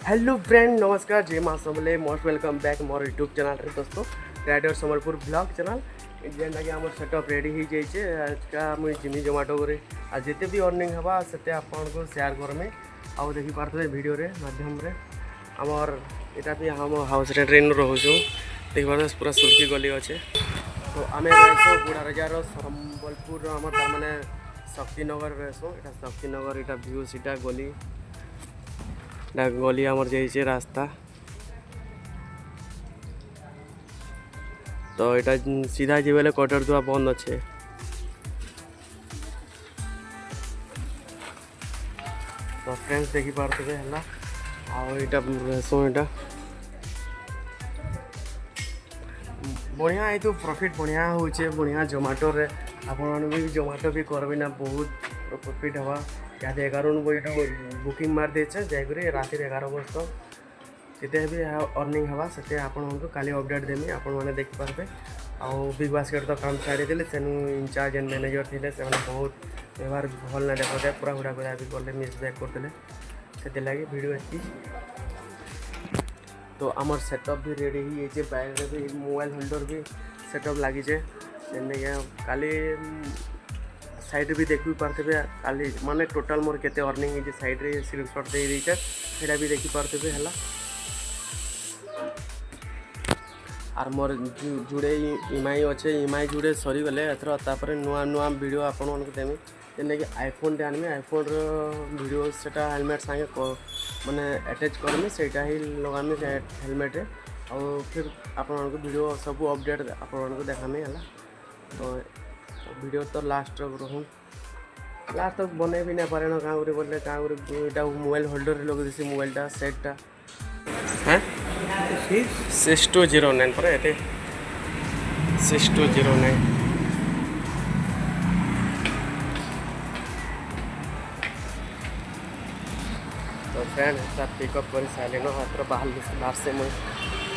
hello friend नमस्कार जय माँ समले मोस्ट वेलकम बैक मोर यूट्यूब चैनल रे दोस्तों राइडर संबलपुर ब्लॉग चैनल जेनटा कि आमर सेटअप रेडी हो जाइए आज का मुझे जिमी जोमाटो करे आज जिते भी अर्निंग हवा से आपको शेयर करमे आउ देखी पारे वीडियो रे माध्यम रे आमर यहाँ भी हम हाउस रेंट रे रोचु देखी पारे पूरा सुल्की गली अच्छे तो आम बुढ़ा रजार संबलपुर आम मैंने शक्तिनगर रहसु यहाँ शक्तिनगर यहाँ भ्यू सीटा गली गली आमर जाइए रास्ता तो यहाँ सीधा जीवे कटर दुआ बंद अच्छे तो फ्रेंड्स देखी पारे है आसो यहाँ बढ़िया ये प्रॉफिट बढ़िया होचे बढ़िया जोमाटो रे आपण भी जोमाटो भी करबे ना बहुत प्रॉफिट हवा या 11 बजे बुकिंग मार देचे जाकर राति 11 बजे तक जिते भी अर्निंग हवा से आपको काली अपडेट देमी आपण मैंने देखी पारे आउ बिग बास्केट तो काम छाड़ी देले सेनु इंचार्ज एंड मैनेजर थे से बहुत व्यवहार भल ना देखते पूरा हुड़ा गुड़ा भी गले मिसबिहेव करते से लगे वीडियो एति तो आमर सेटअप भी रेडी ही बैग भी मोबाइल होल्डर भी सेटअप लगी काली साइड भी देखी पारे काली माने टोटाल मोर केते अर्निंग है साइड रे स्क्रीनशॉट दे दीचे सेटा भी देखी पारे है आर मोर जुड़े इमाई अच्छे इमाई जुड़े सरी गले एथर नुआ नुआ वीडियो आपण देमी जेने कि आईफोन टे आनमी आईफोन वीडियो सेटा हेलमेट संगे माने अटैच करमी सेटा ही लगामी हेलमेट रे और फिर आपण वीडियो सब अपडेट आपण देखामी है तो वीडियो तो लास्ट रहूँ लास्ट तक बने भी नहीं पारे ना कहाँ बोले कहाँ यहाँ मोबाइल होल्डर लगे देसी मोबाइलटा सेटटा हाँ 6209 पर ये 6209 तो फ्रेंड पिकअप कर सारे हाथ बाहर से मुझे